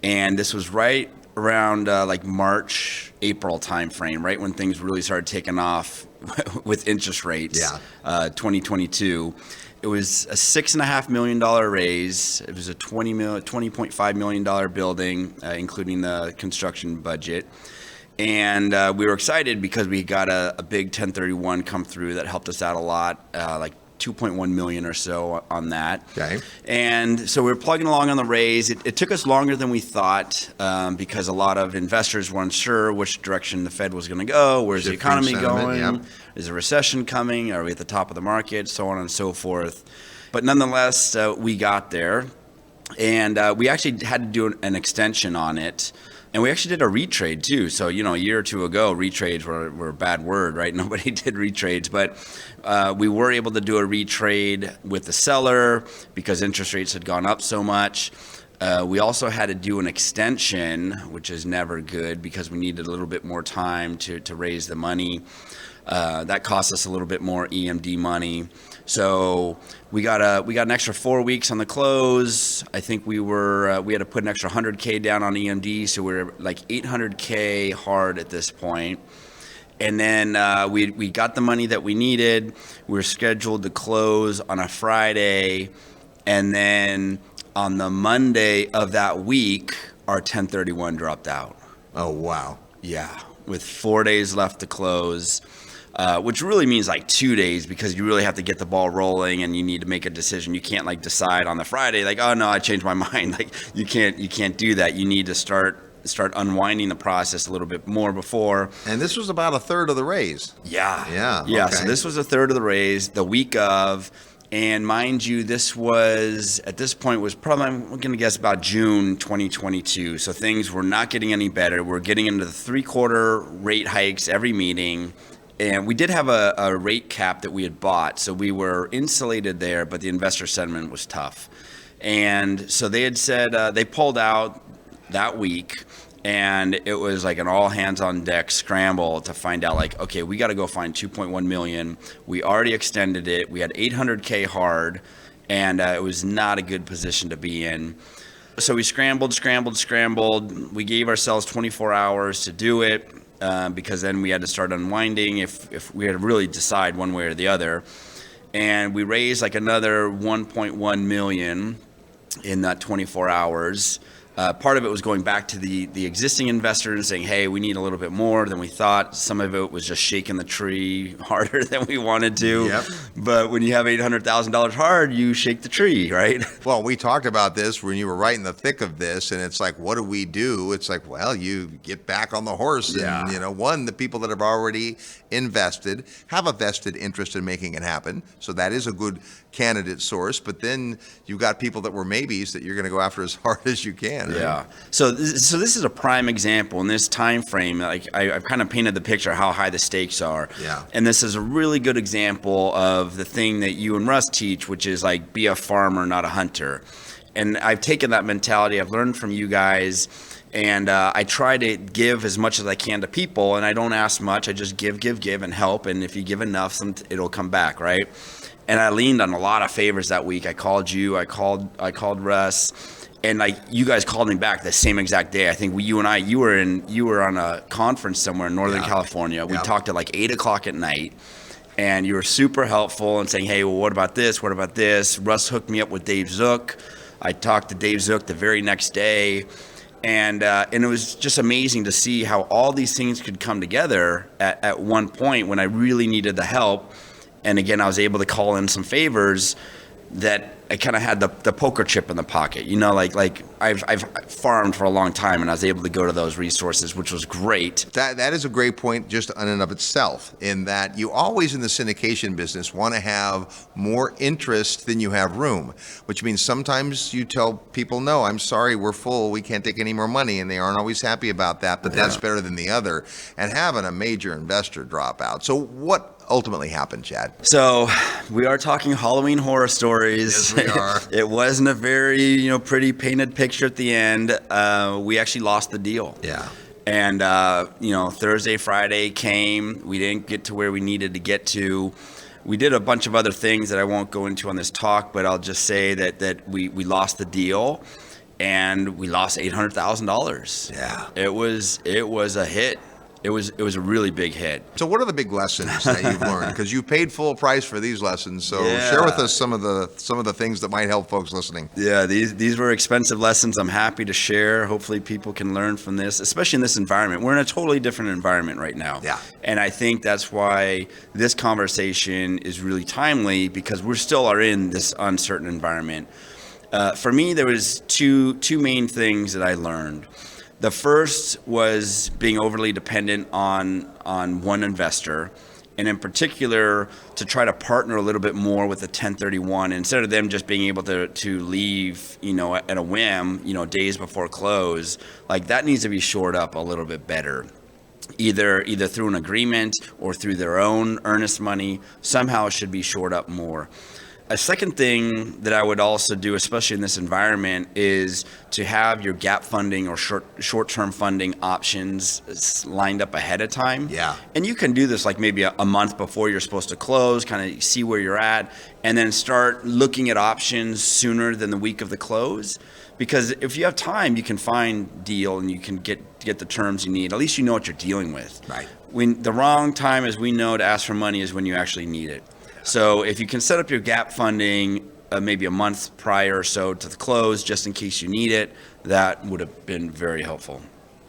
and this was right around like March, April timeframe, right when things really started taking off with interest rates. Yeah. 2022. It was a $6.5 million raise. It was a $20.5 million building, including the construction budget. And we were excited because we got a big 1031 come through that helped us out a lot, like $2.1 million or so on that. Okay. And so we were plugging along on the raise. It took us longer than we thought because a lot of investors weren't sure which direction the Fed was going to go. Where's the economy going? Yeah. Is a recession coming? Are we at the top of the market? So on and so forth. But nonetheless, we got there. And we actually had to do an extension on it. And we actually did a retrade too. So, a year or two ago, retrades were a bad word, right? Nobody did retrades, but we were able to do a retrade with the seller because interest rates had gone up so much. We also had to do an extension, which is never good because we needed a little bit more time to raise the money. That cost us a little bit more EMD money. So we got an extra 4 weeks on the close. I think we had to put an extra $100K down on EMD, so we were like $800K hard at this point. And then we got the money that we needed. We were scheduled to close on a Friday, and then On the Monday of that week, our 1031 dropped out. Oh, wow. Yeah, with 4 days left to close, which really means like 2 days, because you really have to get the ball rolling and you need to make a decision. You can't like decide on the Friday, like, oh no, I changed my mind. Like you can't do that. You need to start unwinding the process a little bit more before. And this was about a third of the raise. Yeah. Okay. So this was a third of the raise the week of. And mind you, this was, at this point, was probably, I'm going to guess, about June 2022. So things were not getting any better. We're getting into the 3/4 rate hikes every meeting. And we did have a rate cap that we had bought. So we were insulated there, but the investor sentiment was tough. And so they had said, they pulled out that week. And it was like an all hands on deck scramble to find out, like, okay, we got to go find 2.1 million. We already extended it. We had 800K hard, and it was not a good position to be in. So we scrambled. We gave ourselves 24 hours to do it, because then we had to start unwinding if we had to really decide one way or the other. And we raised like another 1.1 million in that 24 hours. Part of it was going back to the existing investors and saying, hey, we need a little bit more than we thought. Some of it was just shaking the tree harder than we wanted to. Yep. But when you have $800,000 hard, you shake the tree, right? Well, we talked about this when you were right in the thick of this, and it's like, what do we do? It's like, well, you get back on the horse. Yeah. And, the people that have already invested have a vested interest in making it happen. So that is a good candidate source. But then you've got people that were maybes that you're going to go after as hard as you can. Right? Yeah. So this is a prime example in this time frame. Like I've kind of painted the picture of how high the stakes are. Yeah. And this is a really good example of the thing that you and Russ teach, which is like be a farmer, not a hunter. And I've taken that mentality. I've learned from you guys. And I try to give as much as I can to people, and I don't ask much. I just give, and help. And if you give enough, it'll come back, right? And I leaned on a lot of favors that week. I called you. I called Russ, and like you guys called me back the same exact day. I think you were on a conference somewhere in Northern California. We talked at like 8:00 at night, and you were super helpful and saying, "Hey, well, what about this? What about this?" Russ hooked me up with Dave Zook. I talked to Dave Zook the very next day. And it was just amazing to see how all these things could come together at one point when I really needed the help. And again, I was able to call in some favors that I kind of had the poker chip in the pocket. Like I've farmed for a long time, and I was able to go to those resources, which was great. That is a great point just in and of itself, in that you always in the syndication business want to have more interest than you have room, which means sometimes you tell people, no, I'm sorry, we're full, we can't take any more money, and they aren't always happy about that, but that's better than the other, and having a major investor drop out. So what ultimately happened, Chad? So we are talking Halloween horror stories. Yes, we are. It wasn't a very pretty painted picture at the end. We actually lost the deal. Yeah. And Thursday, Friday came. We didn't get to where we needed to get to. We did a bunch of other things that I won't go into on this talk, but I'll just say that we lost the deal, and we lost $800,000. Yeah. It was a hit. It was a really big hit. So what are the big lessons that you've learned? Because you paid full price for these lessons. So Yeah. share with us some of the things that might help folks listening. Yeah, these were expensive lessons. I'm happy to share. Hopefully people can learn from this, especially in this environment. We're in a totally different environment right now. Yeah. And I think that's why this conversation is really timely, because we still are in this uncertain environment. For me, there was two main things that I learned. The first was being overly dependent on one investor, and in particular to try to partner a little bit more with the 1031 instead of them just being able to leave at a whim days before close. Like that needs to be shored up a little bit better, either through an agreement or through their own earnest money. Somehow it should be shored up more. A second thing that I would also do, especially in this environment, is to have your gap funding or short-term funding options lined up ahead of time. Yeah. And you can do this like maybe a month before you're supposed to close, kind of see where you're at, and then start looking at options sooner than the week of the close. Because if you have time, you can find deal and you can get the terms you need. At least you know what you're dealing with. Right. When the wrong time, as we know, to ask for money is when you actually need it. So if you can set up your gap funding maybe a month prior or so to the close, just in case you need it, that would have been very helpful.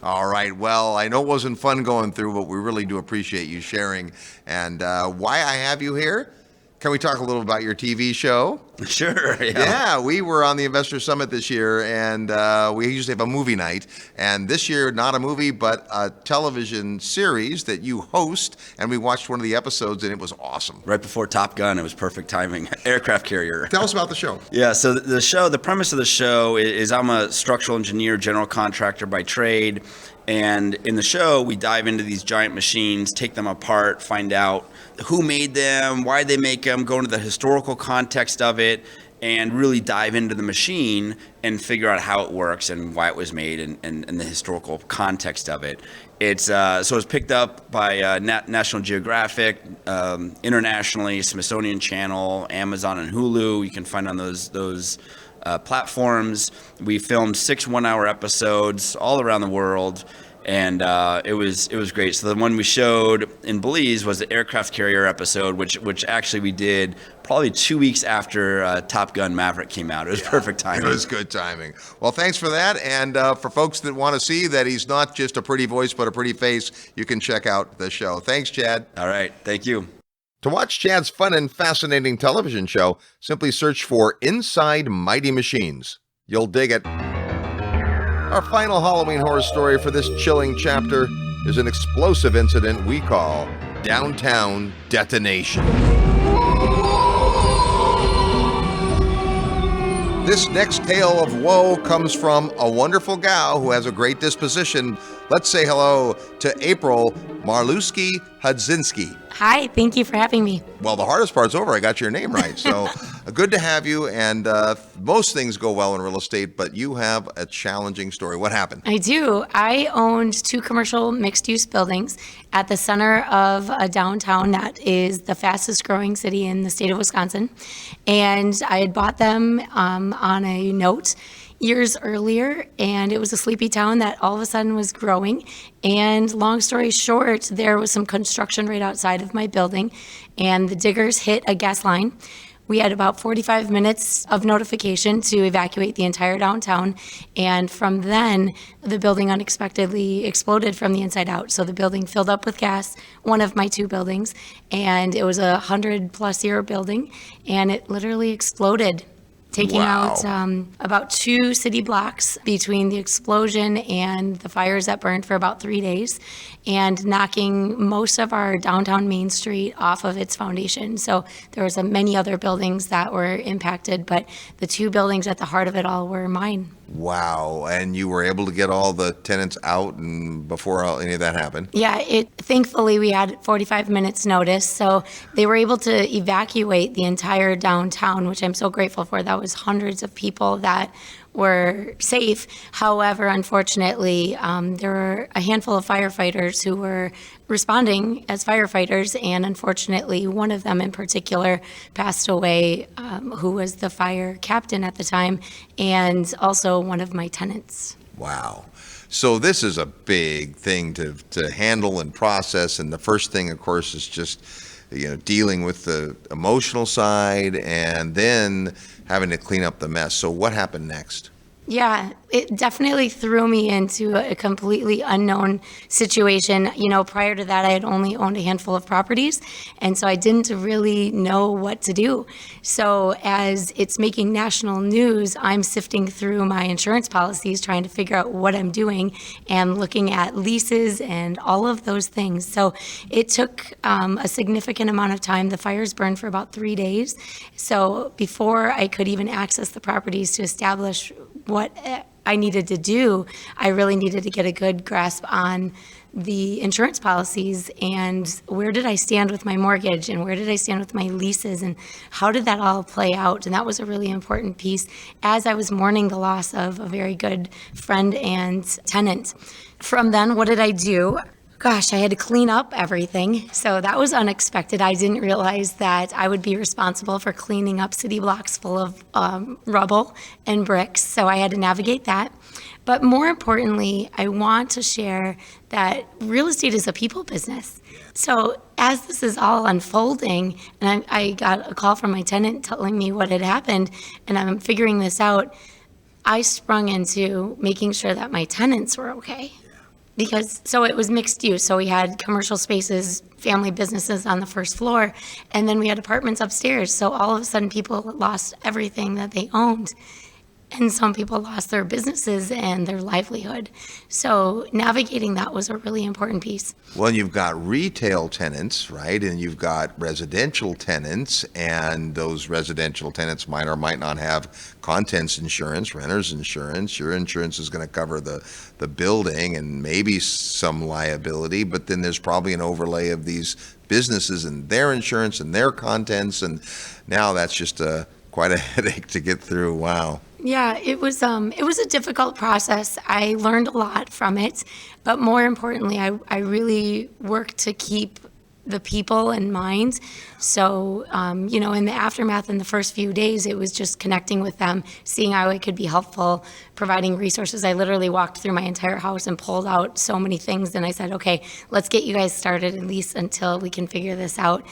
All right. Well, I know it wasn't fun going through, but we really do appreciate you sharing. And why I have you here? Can we talk a little about your TV show? Sure. Yeah, we were on the Investor Summit this year, and we usually have a movie night. And this year, not a movie, but a television series that you host. And we watched one of the episodes, and it was awesome. Right before Top Gun, it was perfect timing. Aircraft carrier. Tell us about the show. Yeah, so the premise of the show is I'm a structural engineer, general contractor by trade. And in the show, we dive into these giant machines, take them apart, find out who made them, why they make them, go into the historical context of it, and really dive into the machine and figure out how it works and why it was made and the historical context of it. It's picked up by National Geographic, internationally, Smithsonian Channel, Amazon, and Hulu. You can find on those platforms. We filmed 6 one-hour episodes all around the world, and it was great. So the one we showed in Belize was the aircraft carrier episode, which actually we did probably 2 weeks after Top Gun Maverick came out. It was perfect timing. It was good timing. Well, thanks for that. And for folks that want to see that he's not just a pretty voice but a pretty face, you can check out the show. Thanks, Chad. All right. Thank you. To watch Chad's fun and fascinating television show, simply search for Inside Mighty Machines. You'll dig it. Our final Halloween horror story for this chilling chapter is an explosive incident we call Downtown Detonation. This next tale of woe comes from a wonderful gal who has a great disposition. Let's say hello to April Marluski-Hudzinski. Hi, thank you for having me. Well, the hardest part's over. I got your name right. So good to have you. And most things go well in real estate, but you have a challenging story. What happened? I do. I owned 2 commercial mixed-use buildings at the center of a downtown that is the fastest growing city in the state of Wisconsin. And I had bought them on a note years earlier, and it was a sleepy town that all of a sudden was growing. And long story short, there was some construction right outside of my building, and the diggers hit a gas line. We had about 45 minutes of notification to evacuate the entire downtown, and from then, the building unexpectedly exploded from the inside out. So the building filled up with gas, one of my 2 buildings, and it was a 100-plus-year building, and it literally exploded, taking out about 2 city blocks between the explosion and the fires that burned for about 3 days, and knocking most of our downtown Main Street off of its foundation. So there was many other buildings that were impacted, but the 2 buildings at the heart of it all were mine. Wow. And you were able to get all the tenants out and before any of that happened? Yeah, thankfully we had 45 minutes notice, so they were able to evacuate the entire downtown, which I'm so grateful for. That was hundreds of people that were safe. However, unfortunately, there were a handful of firefighters who were responding as firefighters, and unfortunately, one of them in particular passed away, who was the fire captain at the time, and also one of my tenants. Wow. So this is a big thing to handle and process, and the first thing, of course, is just dealing with the emotional side and then having to clean up the mess. So what happened next? Yeah, it definitely threw me into a completely unknown situation. Prior to that, I had only owned a handful of properties, and so I didn't really know what to do. So as it's making national news, I'm sifting through my insurance policies, trying to figure out what I'm doing and looking at leases and all of those things. So it took a significant amount of time. The fires burned for about 3 days. So before I could even access the properties to establish what I needed to do, I really needed to get a good grasp on the insurance policies and where did I stand with my mortgage and where did I stand with my leases and how did that all play out. And that was a really important piece as I was mourning the loss of a very good friend and tenant. From then, what did I do? A gosh, I had to clean up everything. So that was unexpected. I didn't realize that I would be responsible for cleaning up city blocks full of rubble and bricks. So I had to navigate that. But more importantly, I want to share that real estate is a people business. So as this is all unfolding, and I got a call from my tenant telling me what had happened, and I'm figuring this out, I sprung into making sure that my tenants were okay. So it was mixed use. So we had commercial spaces, family businesses on the first floor, and then we had apartments upstairs. So all of a sudden people lost everything that they owned. And some people lost their businesses and their livelihood. So navigating that was a really important piece. Well, you've got retail tenants, right? And you've got residential tenants, and those residential tenants might or might not have contents insurance, renter's insurance. Your insurance is going to cover the building and maybe some liability, but then there's probably an overlay of these businesses and their insurance and their contents, and now that's just quite a headache to get through. Wow. Yeah, it was a difficult process. I learned a lot from it, but more importantly, I really worked to keep the people in mind. So, in the aftermath in the first few days, it was just connecting with them, seeing how it could be helpful, providing resources. I literally walked through my entire house and pulled out so many things. And I said, okay, let's get you guys started at least until we can figure this out.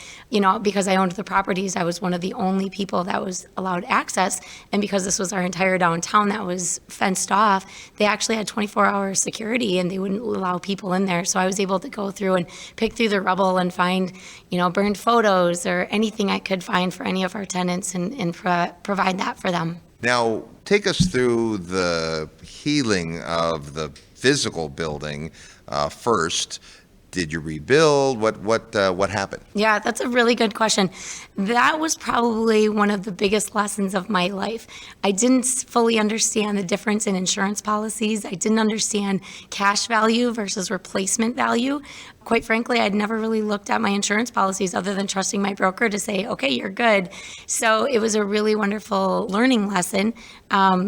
Because I owned the properties, I was one of the only people that was allowed access. And because this was our entire downtown that was fenced off, they actually had 24-hour security and they wouldn't allow people in there. So I was able to go through and pick through the rubble and find, burned photos or anything I could find for any of our tenants and provide that for them. Now, take us through the healing of the physical building first. Did you rebuild? What happened? Yeah, that's a really good question. That was probably one of the biggest lessons of my life. I didn't fully understand the difference in insurance policies. I didn't understand cash value versus replacement value. Quite frankly, I'd never really looked at my insurance policies other than trusting my broker to say, okay, you're good. So it was a really wonderful learning lesson.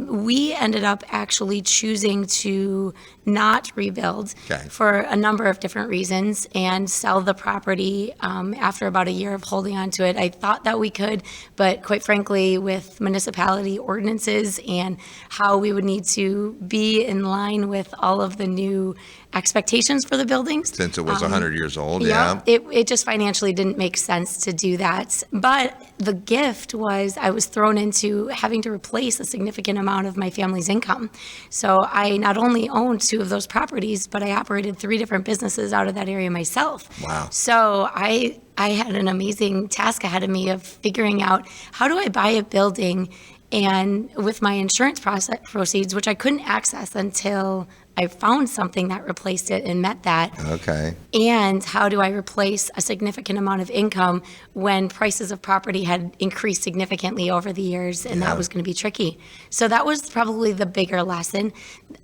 We ended up actually choosing to not rebuild for a number of different reasons and sell the property after about a year of holding on to it. I thought that we could, but quite frankly, with municipality ordinances and how we would need to be in line with all of the new expectations for the buildings. Since it was 100 years old, It just financially didn't make sense to do that. But the gift was I was thrown into having to replace a significant amount of my family's income. So I not only owned 2 of those properties, but I operated 3 different businesses out of that area myself. Wow. So I had an amazing task ahead of me of figuring out how do I buy a building and with my insurance proceeds, which I couldn't access until I found something that replaced it and met that. Okay. And how do I replace a significant amount of income when prices of property had increased significantly over the years, and that was going to be tricky. So that was probably the bigger lesson.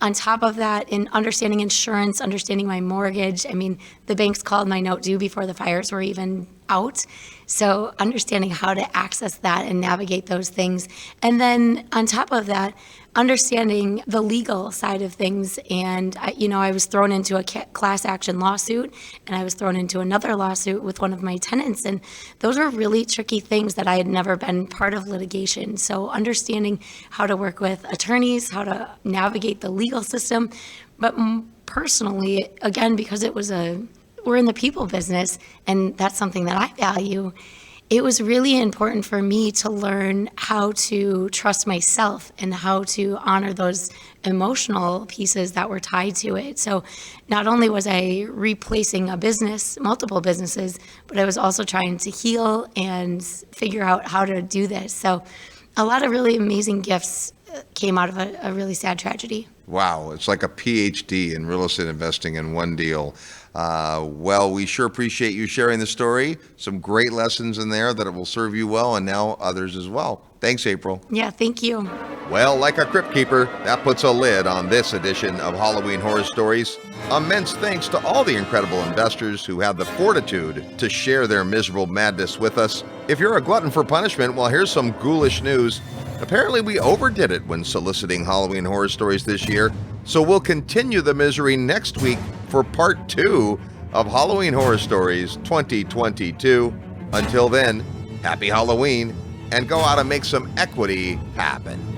On top of that, in understanding insurance, understanding my mortgage, the banks called my note due before the fires were even out. So understanding how to access that and navigate those things. And then on top of that, understanding the legal side of things. And, I was thrown into a class action lawsuit, and I was thrown into another lawsuit with one of my tenants. And those are really tricky things that I had never been part of litigation. So understanding how to work with attorneys, how to navigate the legal system. But personally, again, because we're in the people business, and that's something that I value, it was really important for me to learn how to trust myself and how to honor those emotional pieces that were tied to it. So not only was I replacing a business, multiple businesses, but I was also trying to heal and figure out how to do this. So a lot of really amazing gifts came out of a really sad tragedy. Wow, it's like a PhD in real estate investing in one deal. Well, we sure appreciate you sharing the story. Some great lessons in there that it will serve you well, and now others as well. Thanks, April. Yeah, thank you. Well, like a crypt keeper, that puts a lid on this edition of Halloween Horror Stories. Immense thanks to all the incredible investors who have the fortitude to share their miserable madness with us. If you're a glutton for punishment, well, here's some ghoulish news. Apparently, we overdid it when soliciting Halloween Horror Stories this year, so we'll continue the misery next week for part 2 of Halloween Horror Stories 2022. Until then, happy Halloween and go out and make some equity happen.